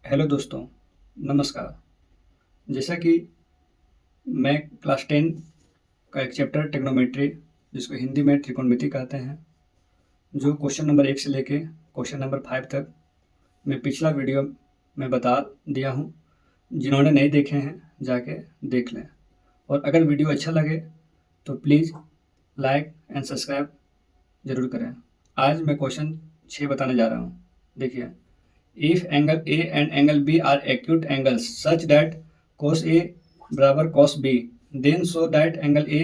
Hello दोस्तों, नमस्कार। जैसा कि मैं क्लास 10 का एक चैप्टर ट्रिग्नोमेट्री, जिसको हिंदी में त्रिकोणमिति कहते हैं, जो क्वेश्चन नंबर 1 से लेके क्वेश्चन नंबर 5 तक मैं पिछला वीडियो में बता दिया हूँ। जिन्होंने नहीं देखे हैं जाके देख लें, और अगर वीडियो अच्छा लगे तो प्लीज़ लाइक एंड सब्सक्राइब ज़रूर करें। आज मैं क्वेश्चन 6 बताने जा रहा हूँ। देखिए, if angle A and angle B are acute angles such that cos A बराबर cos B, then show that angle A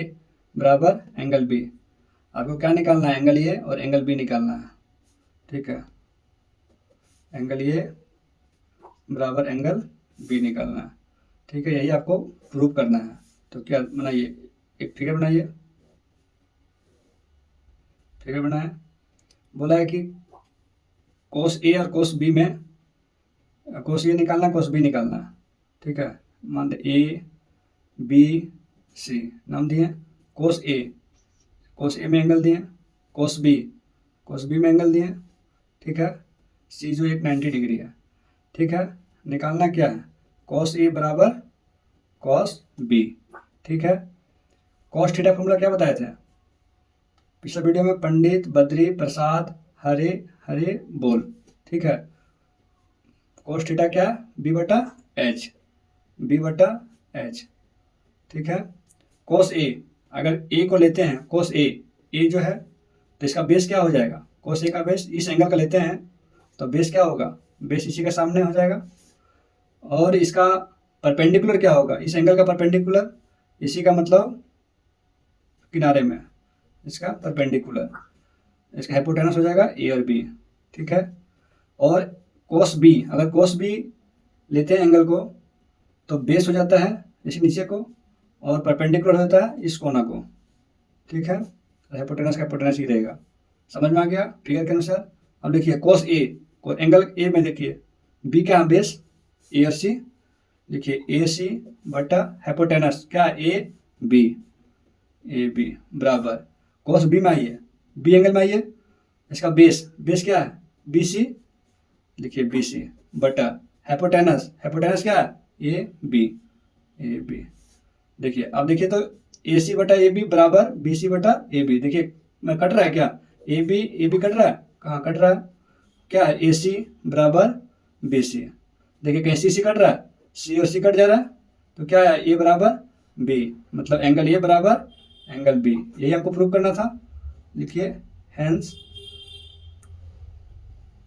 बराबर angle B। आपको क्या निकालना है? एंगल ए और एंगल बी निकालना है। ठीक है, एंगल ए बराबर एंगल बी निकालना है। ठीक है, यही आपको प्रूव करना है। तो क्या बनाइए, एक फिगर बनाइए। फिगर बनाए, बोला है कि cos A और cos B में कोस ए निकालना, कोस बी निकालना। ठीक है, मान लो ए बी सी नाम दिए। कोस ए में एंगल दिए, कोस बी में एंगल दिए। ठीक है, सी जो एक 90 डिग्री है। ठीक है, निकालना क्या है? कोस ए बराबर कोस बी। ठीक है, कोस थीटा फॉर्मूला क्या बताए थे पिछले वीडियो में? पंडित बद्री प्रसाद हरे हरे बोल। ठीक है, कोस थीटा क्या है? बी बटा एच। ठीक है, कोस ए, अगर ए को लेते हैं, कोस ए जो है तो इसका बेस क्या हो जाएगा? कोस ए का बेस इस एंगल का लेते हैं तो बेस क्या होगा? बेस इसी के सामने हो जाएगा। और इसका परपेंडिकुलर क्या होगा? इस एंगल का परपेंडिकुलर इसी का मतलब किनारे में, इसका परपेंडिकुलर, इसका हाइपोटेनस हो जाएगा ए और बी। ठीक है, और कोस बी, अगर कोस बी लेते हैं एंगल को तो बेस हो जाता है इसी नीचे को, और परपेंडिकुलर होता है इस कोना को। ठीक है, हाइपोटेनस ही रहेगा। समझ में आ गया फिगर के अनुसार? अब देखिए, कोस ए को एंगल ए में देखिए, बी क्या है? बेस ए और सी। देखिए, ए सी बटा हाइपोटेनस क्या? ए बी बराबर कोस बी में आइए, बी एंगल में आइए, इसका बेस क्या है? B C. लिखिए बी सी बटा हाइपोटेनस क्या है? A B. देखिए, अब देखिए तो ए सी बटा ए बी बराबर बी सी बटा ए बी। देखिए मैं कट रहा है क्या? ए बी कट रहा है, कहाँ कट रहा है? क्या है? ए सी बराबर बी सी। देखिए कहीं सी कट रहा है, सी और सी कट जा रहा है, तो क्या है? ए बराबर बी, मतलब एंगल ए बराबर एंगल बी। यही हमको प्रूव करना था। लिखिए हेंस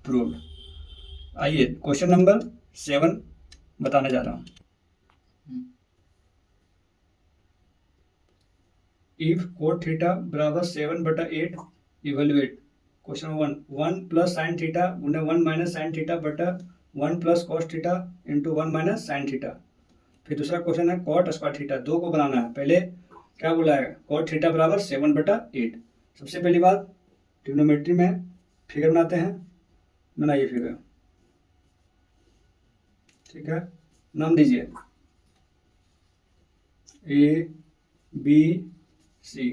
प्रूव्ड। आइए क्वेश्चन नंबर 7 बताने जा रहा हूँ। इफ कोट थीटा बराबर 7/8, evaluate. Question 1 plus sine theta गुणे 1 माइनस साइन थीटा बटा 1 plus cos theta into 1 minus sine theta. फिर दूसरा क्वेश्चन है कॉट स्क्वायर थीटा, दो को बनाना है। पहले क्या बोला है? कॉट थीटा बराबर 7/8। सबसे पहली बात, ट्रिग्नोमेट्री में फिगर बनाते हैं। बनाइए फिगर। ठीक है, नाम दीजिए ए बी सी।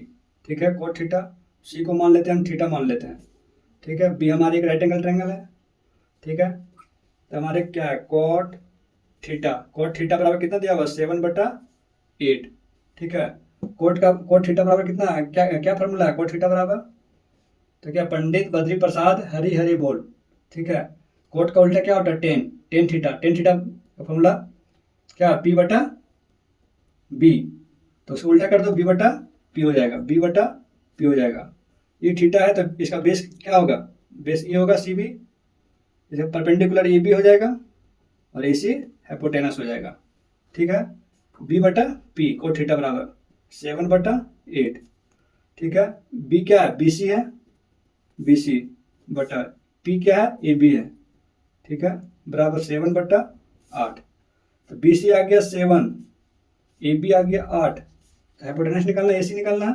ठीक है, कोट थीटा, सी को मान लेते हैं हम, थीटा मान लेते हैं। ठीक है, बी हमारी एक राइट एंगल ट्रायंगल है। ठीक है, तो हमारे क्या है? कोट थीटा बराबर कितना दिया हुआ? 7/8। ठीक है, कोट थीटा बराबर कितना है? क्या फॉर्मूला है कोट थीटा बराबर? तो क्या? पंडित बद्री प्रसाद हरि हरि बोल। ठीक है, कोट का उल्टा क्या होता है? टेन थीटा का फॉर्मूला क्या? पी बटा बी। तो उसको उल्टा कर दो, बी बटा पी हो जाएगा। ये थीटा है तो इसका बेस क्या होगा? बेस ए होगा, सी बी, इसे परपेंडिकुलर ए बी हो जाएगा, और ए सी हाइपोटेनस हो जाएगा। ठीक है, बी बटा पी कोट थीटा बराबर 7/8। ठीक है, बी क्या है? बी सी है, बी सी बटा पी क्या है? ए बी है। ठीक है, बराबर 7/8। तो बी सी आ गया 7, ए बी आ गया 8। तो हाइपोटेनस निकालना, ए सी निकालना है।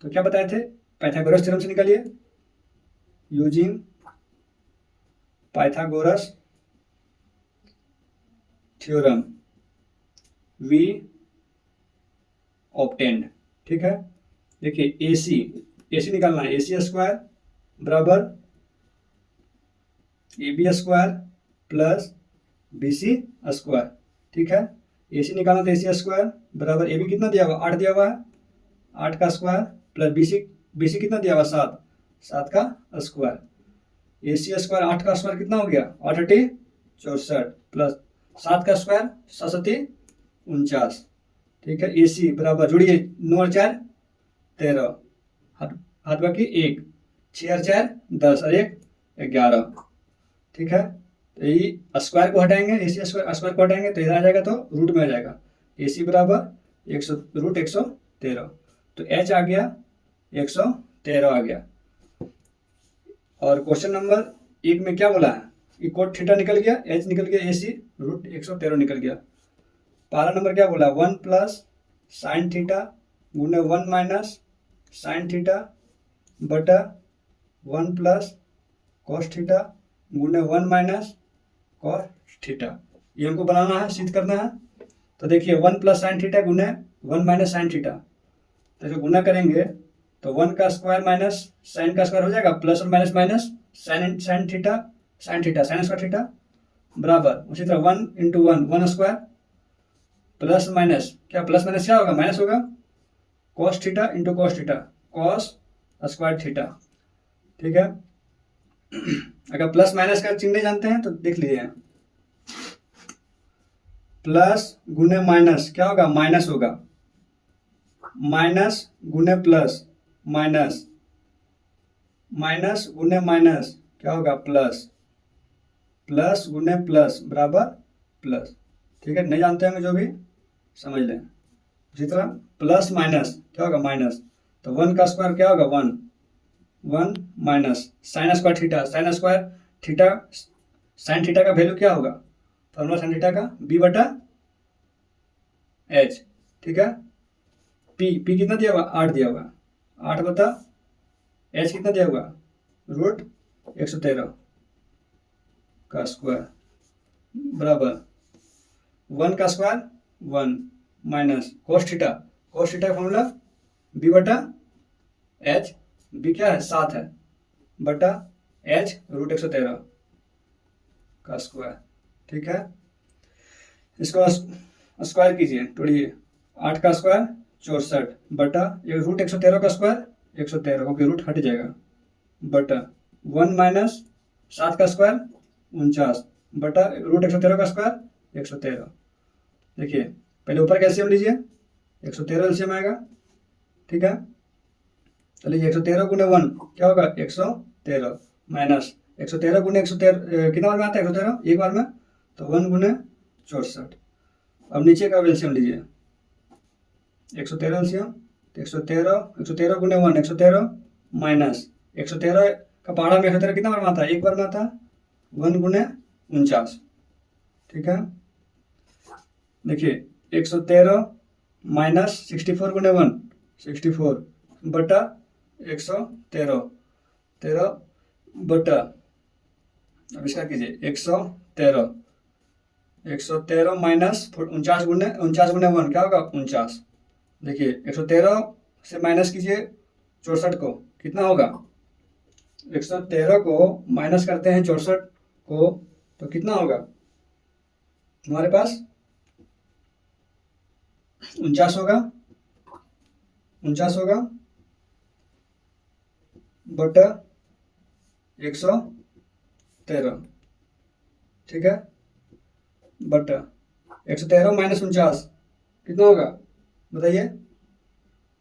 तो क्या बताए थे? पाइथागोरस थ्योरम से निकालिए। Using Pythagoras theorem we obtained. ठीक है, देखिए ए सी निकालना है। ए सी स्क्वायर बराबर A B square plus BC square. ठीक है, AC निकालना तो AC स्क्वायर बराबर AB कितना दिया हुआ 8 दिया हुआ है, 8 का स्क्वायर प्लस BC कितना दिया हुआ 7, 7 का स्क्वायर। AC स्क्वायर 8 का स्क्वायर कितना हो गया 8 8 64 प्लस 7 का स्क्वायर 7 7 49। ठीक है, AC बराबर जुड़िए 9 और 4 13, हाथ बाकी 1, 6 और 4 10 और 1 11। ठीक है, तो ये स्क्वायर को हटाएंगे, AC स्क्वायर को हटाएंगे तो इधर आ जाएगा तो रूट में आ जाएगा। AC बराबर 100 रूट 113, तो H आ गया 113 आ गया। और क्वेश्चन नंबर 1 में क्या बोला है, ये कोट थीटा निकल गया, H निकल गया, AC रूट 113 निकल गया। पहला नंबर क्या बोला 1 प्लस साइन थीटा गुने 1 माइनस साइन थीटा बटा 1 प्लस कॉस थीटा गुने 1 माइनस कॉस थीटा। ये हमको बनाना है, सिद्ध करना है। तो देखिए 1 प्लस साइन थीटा गुने 1 माइनस साइन थीटा, तो जो गुना करेंगे तो 1 का स्क्वायर माइनस साइन का स्क्वायर हो जाएगा, प्लस और minus minus sine theta sine square theta बराबर उसी तरह 1 इंटू 1 स्क्वायर प्लस माइनस क्या प्लस माइनस क्या होगा माइनस होगा, cos theta into cos theta cos square theta. ठीक है, अगर प्लस माइनस का चिन्ह नहीं जानते हैं तो देख लीजिए, प्लस गुने माइनस क्या होगा माइनस होगा, माइनस गुने प्लस माइनस, माइनस गुने माइनस क्या होगा प्लस, प्लस गुने प्लस बराबर प्लस। ठीक है, नहीं जानते होंगे जो भी समझ लें। इसी तरह प्लस माइनस क्या होगा माइनस, तो 1 का स्क्वायर क्या होगा 1 minus sine square theta, sign theta का वैल्यू क्या होगा, फॉर्मूला साइन थीटा का B बटा H। ठीक है, P कितना दिया हुआ 8 दिया हुआ, 8 बता H कितना दिया हुआ रूट 113 का स्क्वायर बराबर 1 का स्क्वायर 1 माइनस कोस थीटा का फॉर्मूला B बटा H, B क्या है 7 है बटा H रूट 113 का स्क्वायर। ठीक है, इसको स्क्वायर कीजिए, तोड़िए 8 का स्क्वायर 64 बटा ये रूट 113 का स्क्वायर 113 क्योंकि रूट हट जाएगा बटा 1 माइनस 7 का स्क्वायर 49 बटा रूट 113 का स्क्वायर 113। देखिए पहले ऊपर का एलसीएम लीजिए, 113 एलसीएम आएगा। ठीक है, चलिए 113 गुने 1 क्या होगा 113 माइनस 113 गुने 113 कितना बार में आता है 113 एक बार में, तो 1 गुने 64। अब नीचे का एलसीएम लीजिए 113 एलसीएम, तो 113 गुने 1 113 माइनस 113 का पहाड़ा में 113 कितना बार में आता है एक बार में आता है 1 गुने 49। ठीक है, देखिए 113 माइनस 64 गुने 1 64 बटा 113 13 बटा, अब इसका कीजिए 113 माइनस 49 गुने 1 क्या होगा 49। देखिए 113 से माइनस कीजिए 64 को कितना होगा, 113 को माइनस करते हैं 64 को तो कितना होगा हमारे पास 49 होगा बटा 113। ठीक है, बटा 113 माइनस 49 कितना होगा बताइए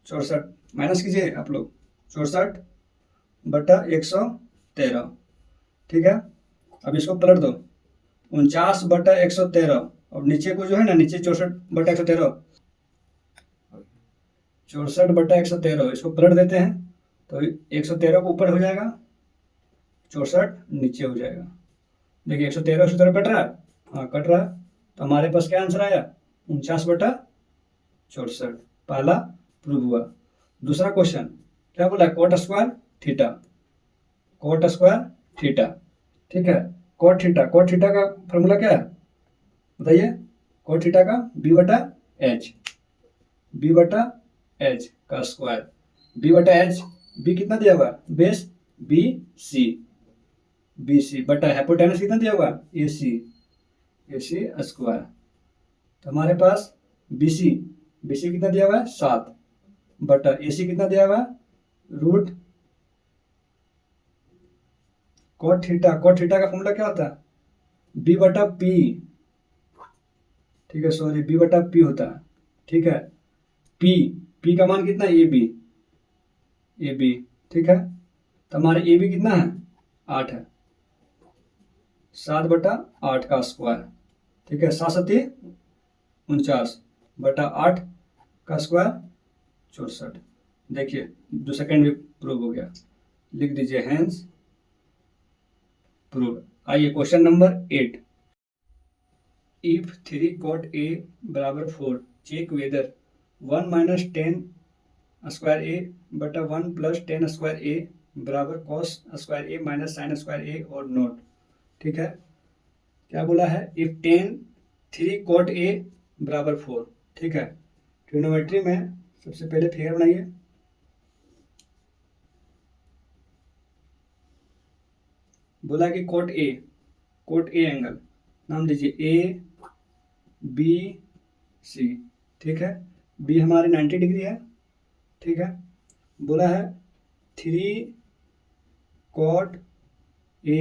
64, माइनस कीजिए आप लोग 64 बटा 113। ठीक है, अब इसको पलट दो 49 बटा 113 और नीचे को जो है ना नीचे 64 बटा 113 64 बटा 113 इसको पलट देते हैं तो 113 को ऊपर हो जाएगा 64 नीचे हो जाएगा। देखिए 113 113 कट रहा है, हाँ कट रहा है, तो हमारे पास क्या आंसर आया 49 बटा 64। पहला प्रूव हुआ। दूसरा क्वेश्चन क्या बोला coat square theta, coat square theta. ठीक है, कोट थीटा का फॉर्मूला क्या है बताइए, कोट थीटा का B बटा H का स्क्वायर, B बटा H, B कितना दिया हुआ बेस BC बटा हाइपोटेनस कितना दिया हुआ AC AC स्क्वायर। तो हमारे पास BC कितना दिया हुआ है 7 बटा AC कितना दिया हुआ है रूट कॉट थीटा का फॉर्मूला क्या होता है B बटा P, ठीक है, सॉरी B बटा P होता है, ठीक है। P का मान कितना है AB, ठीक है। तो हमारे AB कितना है 8 है, 7 बटा 8 का स्क्वायर, ठीक है, 7 सती 49 बटा 8 का स्क्वायर 64। देखिए जो सेकंड भी प्रूव हो गया, लिख दीजिए हैंस प्रूव। आइए question number 8। If 3 cot A बराबर 4 check whether 1 minus 10 square A बटा 1 प्लस 10 स्क्वायर A बराबर cos square A minus sine square A और नोट, ठीक है। क्या बोला है इफ 3 cot A बराबर 4, ठीक है। ट्रिग्नोमेट्री में सबसे पहले फिगर बनाइए, बोला कि कोट ए एंगल नाम दीजिए ABC, ठीक है। B हमारे 90 डिग्री है, ठीक है। बोला है 3 cot A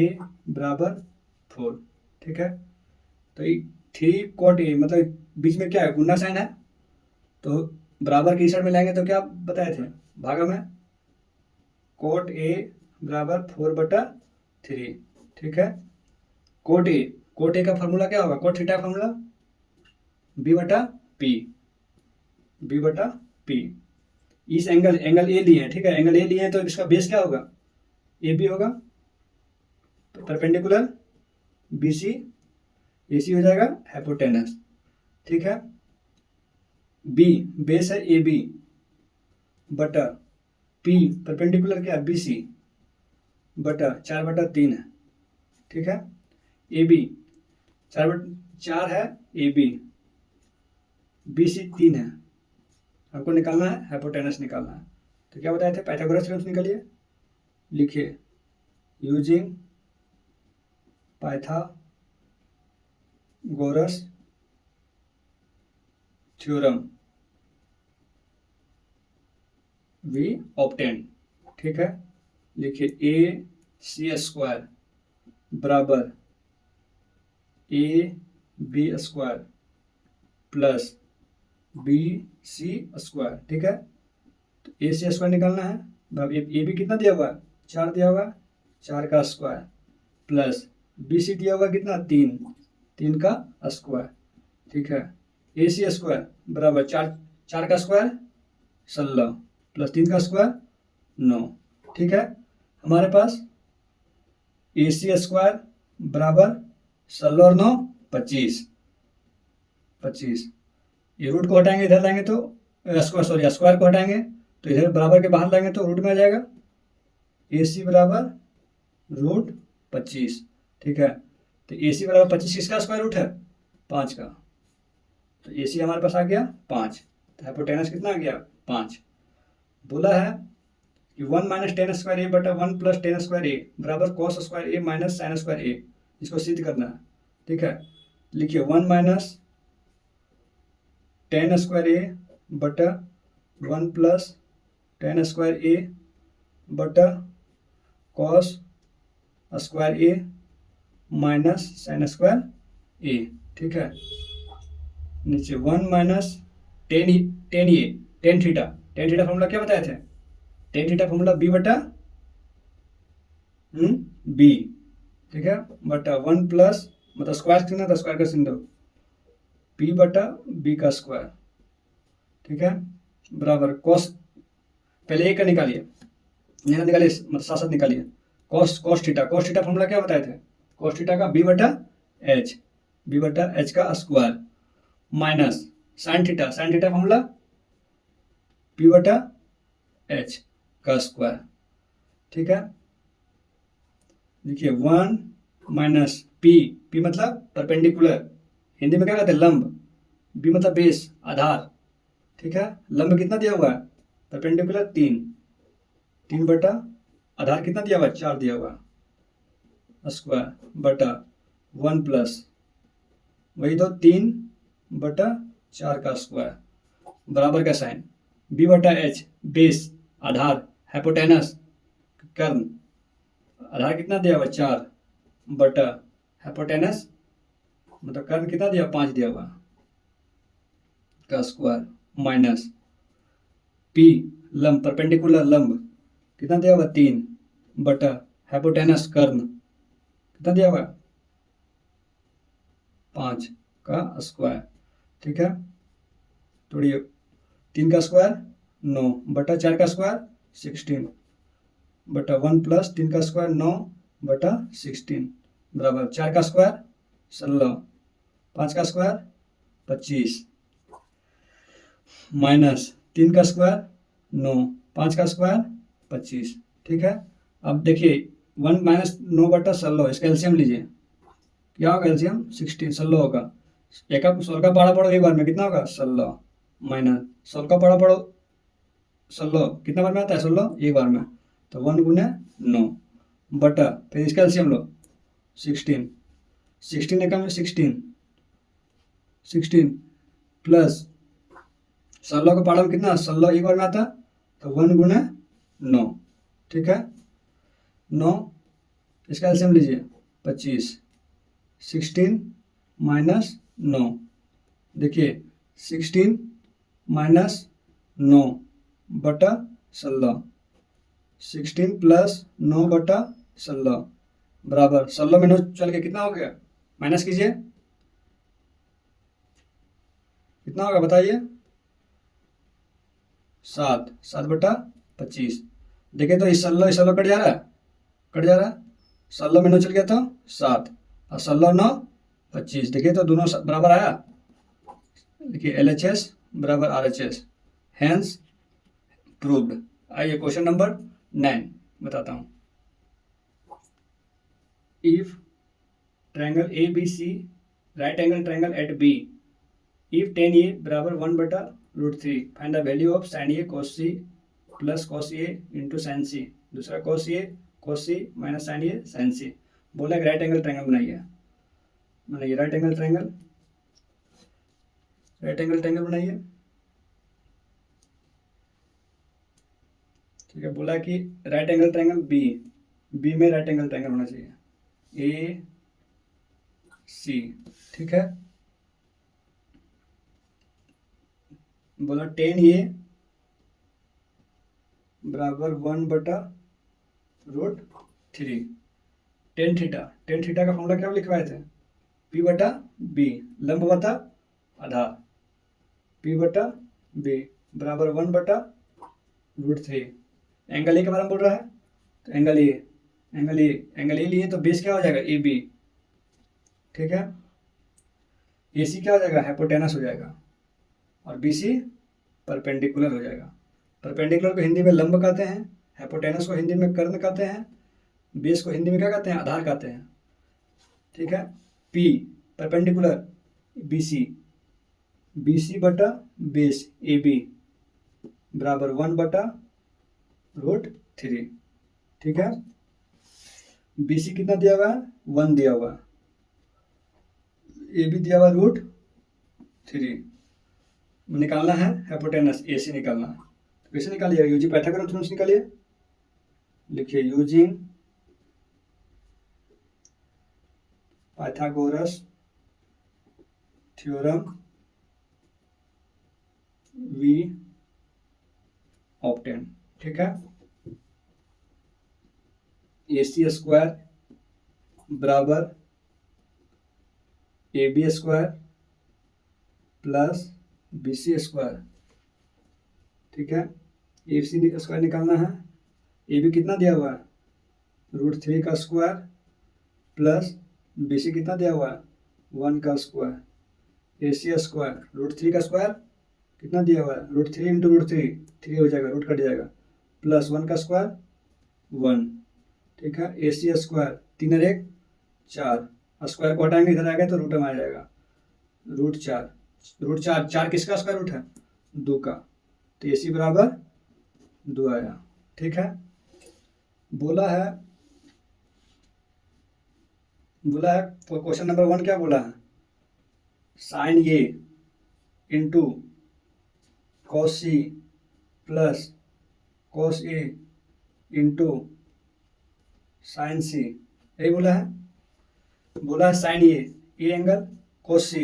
बराबर 4, ठीक है। तो 3 cot A मतलब बीच में क्या है गुना साइन है, तो बराबर की साइड में लाएंगे तो क्या बताए थे भागा में cot A बराबर 4 बटा 3, ठीक है। कोट ए का फॉर्मूला क्या होगा कोट थीटा का फॉर्मूला B बटा P। इस एंगल ए लिए हैं, ठीक है, एंगल ए लिए हैं तो इसका बेस क्या होगा AB होगा, तो परपेंडिकुलर BC, AC हो जाएगा हाइपोटेनस, ठीक है। B बेस है AB बटा P परपेंडिकुलर क्या है BC बटा 4 बटा 3 है, ठीक है। AB 4 है AB, BC 3 है, हमको निकालना है हाइपोटेनस निकालना है। तो क्या बताए थे पाइथागोरस थ्योरम निकालिए, लिखिए using Pythagoras theorem we obtain, ठीक है। लिखिए AC स्क्वायर बराबर AB square plus BC square, ठीक है। तो AC स्क्वायर निकालना है, अब AB कितना दिया हुआ है 4 दिया हुआ है, 4 का स्क्वायर प्लस BC दिया हुआ कितना 3 का स्क्वायर, ठीक है। AC स्क्वायर बराबर 4 का स्क्वायर 16 प्लस 3 का स्क्वायर 9, ठीक है। हमारे पास AC स्क्वायर बराबर 16 और 9 25, ये रूट को हटाएंगे इधर लाएंगे तो स्क्वायर को हटाएंगे तो इधर बराबर के बाहर लाएंगे तो रूट में आ जाएगा AC बराबर रूट 25, ठीक है। तो AC बराबर 25 किसका स्क्वायर रूट है 5 का, तो AC हमारे पास आ गया 5, तो हाइपोटेनस कितना आ गया 5। बोला है कि 1 माइनस 10 स्क्वायर A बटा 1 प्लस 10 स्क्वायर A बराबर cos square A minus sine square A, इसको सिद्ध करना है, ठीक है। लिखिए 1 माइनस 10 स्क्वायर A बटा 1 प्लस 10 स्क्वायर A बटा cos square A minus sine square A, ठीक है। नीचे 1 माइनस 10 थीटा फॉर्मूला क्या बताए थे 10 थीटा फॉर्मूला B बटा B, ठीक है, बटा 1 प्लस मतलब स्क्वायर कितना था स्क्वायर का चिन्ह दो P बटा B का स्क्वायर, ठीक है, बराबर कॉस पहले एक का निकालिए यहाँ निकालिए मतलब साथ साथ निकालिए कॉस थीटा फॉर्मूला क्या बताए थे कॉस थीटा का B बटा H का square minus sign theta formula P बटा H का स्क्वायर, ठीक है। देखिए 1 माइनस P मतलब परपेंडिकुलर, हिंदी में क्या कहते हैं लंब, B मतलब बेस आधार, ठीक है। लंब कितना दिया हुआ है परपेंडिकुलर 3 बटा आधार कितना दिया हुआ 4 दिया हुआ स्क्वायर बटा 1 प्लस वही तो 3/4 का स्क्वायर बराबर का साइन B/H बेस आधार हाइपोटेनस कर्ण आधार कितना दिया हुआ 4 बटा हाइपोटेनस मतलब कर्ण कितना दिया 5 दिया हुआ का स्क्वायर माइनस P लंब परपेंडिकुलर लंब कितना दिया हुआ 3 बटा हाइपोटेनस कर्ण कितना दिया हुआ 5 का स्क्वायर। ठीक है, तोड़िए 3 का स्क्वायर 9 बटा 4 का स्क्वायर 16 बटा 1 प्लस 3 का स्क्वायर 9 बटा 16 बराबर 4 का स्क्वायर 16 5 का स्क्वायर 25 माइनस 3 का स्क्वायर 9 5 का स्क्वायर 25। ठीक है, अब देखिए 1 माइनस 9 बटा 16 इसका एलसीएम लीजिए, क्या होगा एलसीएम 16 16 होगा। एक आप 16 का पढ़ा पढ़ो एक बार में कितना होगा 16 माइनस 16 का पढ़ा पढ़ो 16 कितना बार में आता है 16 एक बार में, तो 1 गुने 9 बटा फिर इसका एलसीएम लो 16 16 एकम में 16 प्लस 16 का पढ़ा कितना 16 एक बार में आता तो 1 गुने 9। ठीक है, 9 इसका एलसीएम लीजिए 25 16 माइनस 9 देखिए 16 माइनस 9 बटा 16 16 प्लस 9 बटा 16 बराबर 16 में 9 चल के कितना हो गया माइनस कीजिए कितना होगा बताइए 7 बटा 25। देखिए तो इस 16 कट जा रहा है 16 में 9 चल गया तो 7 और 16 9 25। देखिए तो दोनों बराबर आया, देखिए LHS बराबर RHS हैंस प्रूव्ड। आइए क्वेश्चन नंबर 9 बताता हूँ। If triangle ABC right angle triangle eight B if tan A बराबर 1/√3 find the value of sin A cos C plus cos A into sin C। दूसरा cos C minus sin A sin C। बोला कि right angle triangle बनाइए right angle triangle बनाइए। ठीक है, बोला कि राइट एंगल ट्रायंगल बी में राइट एंगल ट्रायंगल होना चाहिए AC। ठीक है, बोला tan A बराबर 1/√3 tan थीटा का फॉर्मूला क्या लिखवाए थे P/B लंब बटा आधार P/B बराबर 1/√3। एंगल ए के बारे में बोल रहा है तो एंगल ए लिए तो बेस क्या हो जाएगा AB। ठीक है, AC क्या हो जाएगा हाइपोटेनस हो जाएगा और BC परपेंडिकुलर हो जाएगा। परपेंडिकुलर को हिंदी में लंब कहते हैं, हाइपोटेनस को हिंदी में कर्ण कहते हैं, बेस को हिंदी में क्या कहते हैं आधार कहते हैं। ठीक है, P परपेंडिकुलर BC बटा बेस AB बराबर 1/√3। ठीक है, BC कितना दिया हुआ है 1 दिया हुआ, AB दिया हुआ √3। निकालना है हाइपोटेनस AC निकालना है तो कैसे निकालिए यूजिंग पाइथागोरस थ्योरम निकालिए। लिखिए using Pythagoras theorem we obtain. ठीक है, AC स्क्वायर बराबर AB square plus BC square. ठीक है, AC स्क्वायर निकालना है, AB कितना दिया हुआ है √3 का स्क्वायर प्लस BC कितना दिया हुआ है 1 का स्क्वायर। AC स्क्वायर √3 का स्क्वायर कितना दिया हुआ है √3 इंटू √3 3 हो जाएगा, रूट कट जाएगा, प्लस 1 का स्क्वायर 1। ठीक है, AC स्क्वायर 3 और 1 4 स्क्वायर को हटाएंगे इधर आएगा तो रूट में आ जाएगा √4 4 किसका स्क्वायर रूट है 2 का, तो AC बराबर 2 आया। ठीक है, बोला है क्वेश्चन नंबर 1 क्या बोला है sine A into cos C plus cos A into sine C, यही बोला है sine A angle, cos C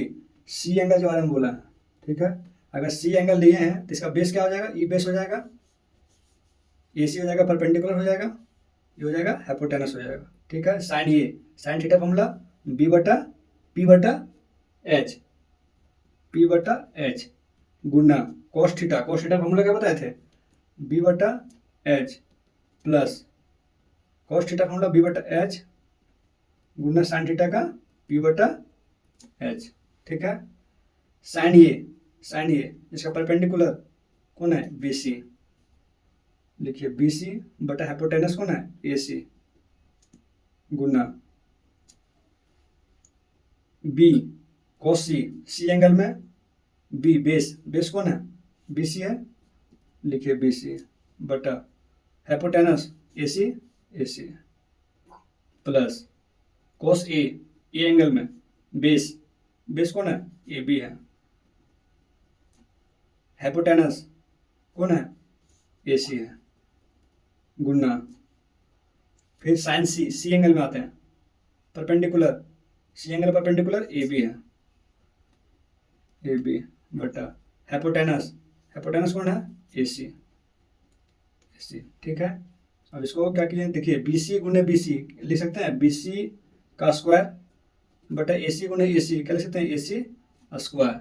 angle के बारे में बोला है। ठीक है, अगर सी एंगल लिए हैं तो इसका बेस क्या हो जाएगा, ई बेस हो जाएगा, ए सी हो जाएगा, परपेंडिकुलर हो जाएगा, ये हो जाएगा हाइपोटेनस हो जाएगा। ठीक है, साइन थीटा फॉर्मूला बी बटा पी बटा एच गुना कॉस थीटा फॉर्मूला क्या बताए थे, बी बटा H plus cos theta formula B बटा एच गुना साइन थीटा का पी बटा एच। ठीक है, साइन ए इसका परपेंडिकुलर कौन है, बी सी, लिखिए बी सी बटा हाइपोटेनस कौन है, ए सी गुना बी कॉस सी एंगल में बी बेस कौन है, बी सी है, लिखिए बी सी बटा hypotenuse A C plus cos A angle में बेस कौन है, ए बी है, हाइपोटेनस कौन है, ए सी है गुना फिर साइन सी एंगल में आते हैं, perpendicular C angle perpendicular A B है, ए बी बटा हाइपोटेनस कौन है, ए सी। ठीक है, अब इसको क्या कीजिए, देखिए बी सी गुने बी सी लिख सकते हैं, बी सी का स्क्वायर बटा ए सी गुने ए सी क्या लिख सकते हैं, ए सी स्क्वायर।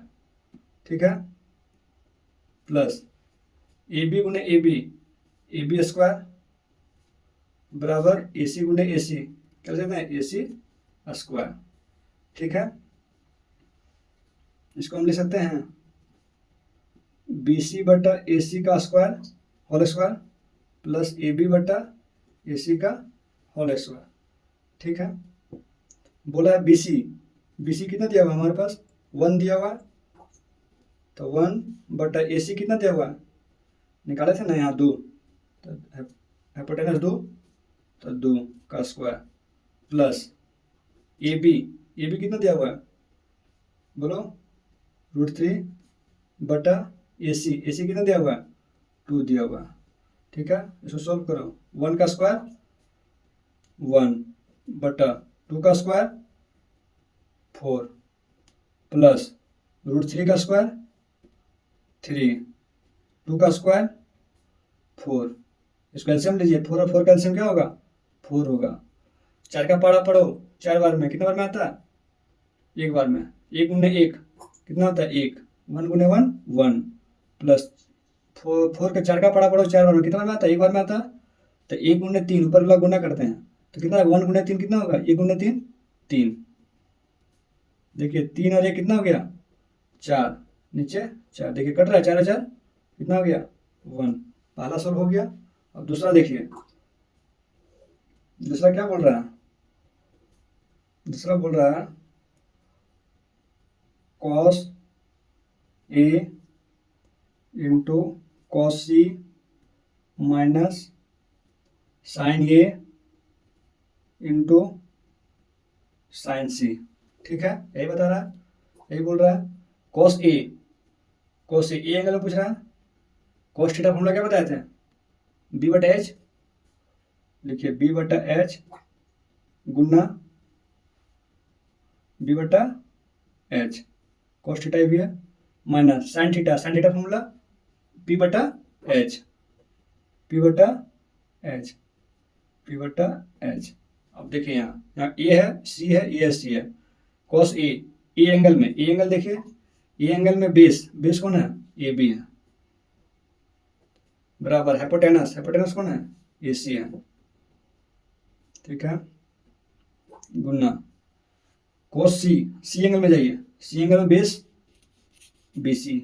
ठीक है, प्लस ए बी गुने ए बी स्क्वायर बराबर ए सी गुने ए सी क्या लिख सकते हैं, ए सी स्क्वायर। ठीक है, इसको हम लिख सकते हैं बी सी बटा ए सी का square whole square plus A B बटा ए सी का होल स्क्वायर। ठीक है, बोला है बी सी कितना दिया हुआ हमारे पास, 1 दिया हुआ, तो 1 बटा ए सी कितना दिया हुआ, निकाले थे ना यहाँ 2, तो हाइपोटेनस 2, तो 2 का स्क्वायर प्लस ए बी कितना दिया हुआ है, बोलो √3 बटा ए सी कितना दिया हुआ है, 2 दिया हुआ है। ठीक है, इसको सॉल्व करो, 1 का स्क्वायर 1 बटा 2 का स्क्वायर 4 प्लस √3 का स्क्वायर 3, 2 का स्क्वायर 4, इसको एलसीएम लीजिए, 4 और 4 का एलसीएम क्या होगा, 4 होगा। 4 का पढ़ा पढ़ो 4 बार में कितना बार में आता है, 1 बार में, 1 गुने 1 कितना होता है 1, 1 गुने 1 1 प्लस 4 का 4 का पढ़ा पढ़ो 4 बार में कितना बार में आता है, 1 बार में आता है, तो 1 गुने 3 ऊपर वाला गुना करते हैं तो कितना, 1 गुने 3 कितना होगा, 1 गुने 3 3, देखिए 3 और 1 कितना हो गया 4, नीचे 4, देखिए कट रहा है 4 और 4 कितना हो गया 1, पहला सॉल्व हो गया। अब दूसरा देखिए, दूसरा क्या बोल रहा है, दूसरा बोल रहा है cos A into cos C minus sign A into sine सी। ठीक है, यही बता रहा है, यही बोल रहा है कॉस ए एंगल में पूछ रहा है, कॉस थीटा फॉर्मूला क्या बताए थे, बी बटा एच, लिखिए बी बटा एच गुना बी बटा एच कॉस थीटा भी है minus sign theta formula P बटा एच अब देखिए यहाँ ए है, सी है, ए सी है, कॉस ए एंगल में, ए एंगल देखिए, ए एंगल में बेस कौन है, ए बी है, बराबर हाइपोटेनस कौन है, ए सी है। ठीक है, गुना कॉस सी एंगल में जाइए, सी एंगल में बेस बी सी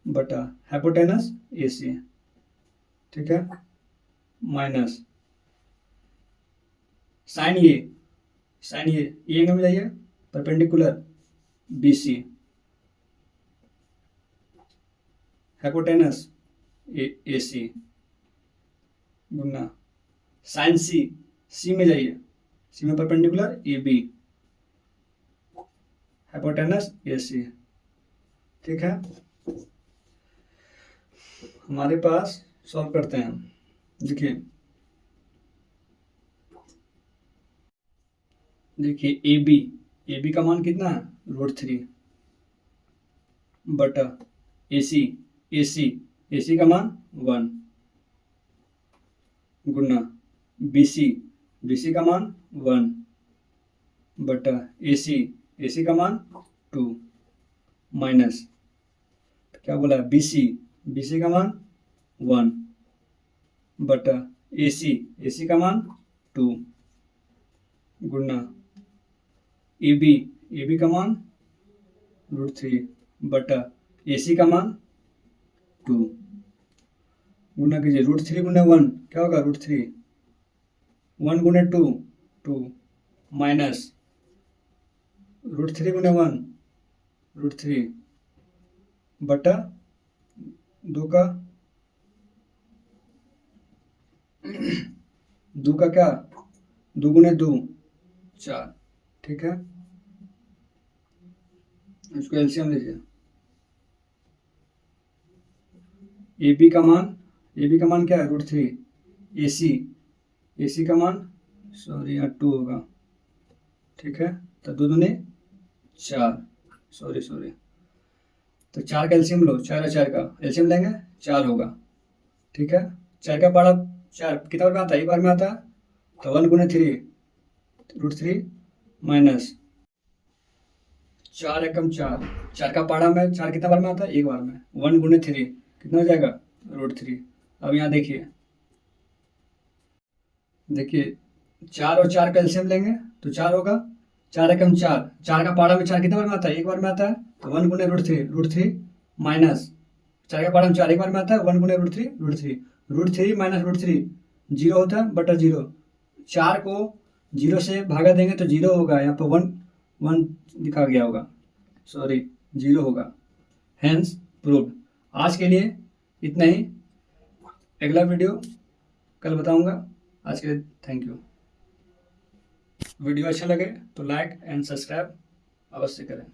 बटा हाइपोटेनस ए सी। ठीक है, माइनस साइन ए एंगल में जाइए, perpendicular B C hypotenuse A C गुना साइन सी में जाइए, सी में perpendicular A B hypotenuse AC। ठीक है, हमारे पास सॉल्व करते हैं। देखिए AB का मान कितना है, √3 बटा AC का मान 1 गुना BC का मान 1 बटा AC का मान 2 माइनस क्या बोला, BC का मान 1 बटा AC का मान 2 गुना AB का मान √3 बटा AC का मान 2 गुना कीजिए, √3 गुना 1 क्या होगा, √3, 1 गुना 2 माइनस √3 गुना 1 √3 बटा 2 का क्या, 2 गुना 2 4। ठीक है, इसको एलसीएम लीजिए। AB का मान क्या है, √3, AC का मान यहाँ 2 होगा। ठीक है, तो 2 दूनी 4, सॉरी तो 4 का एलसीएम लो, 4 और 4 का एलसीएम लेंगे 4 होगा। ठीक है, 4 का पारा 4 कितना बार में आता है, एक बार में आता है, तो 1 गुना 3 √3 माइनस 4 एकम 4 का पारा में 4 कितना बार में आता है, एक बार में, 1 गुना 3 कितना हो जाएगा, √3। अब यहाँ देखिए 4 और 4 का एलसीएम लेंगे तो 4 होगा, 4 एकम 4 का पारा में 4 कितना बार में आता है, एक बार में आता है, तो 1 गुना √3 माइनस 4 का पारा में 4 एक बार में आता है, 1 गुना √3 माइनस √3 0 होता है बटा 0। 4 को 0 से भागा देंगे तो 0 होगा, यहाँ पर 1 लिखा गया होगा, 0 होगा। Hence proved. आज के लिए इतना ही, अगला वीडियो कल बताऊंगा। आज के लिए थैंक यू। वीडियो अच्छा लगे तो लाइक एंड सब्सक्राइब अवश्य करें।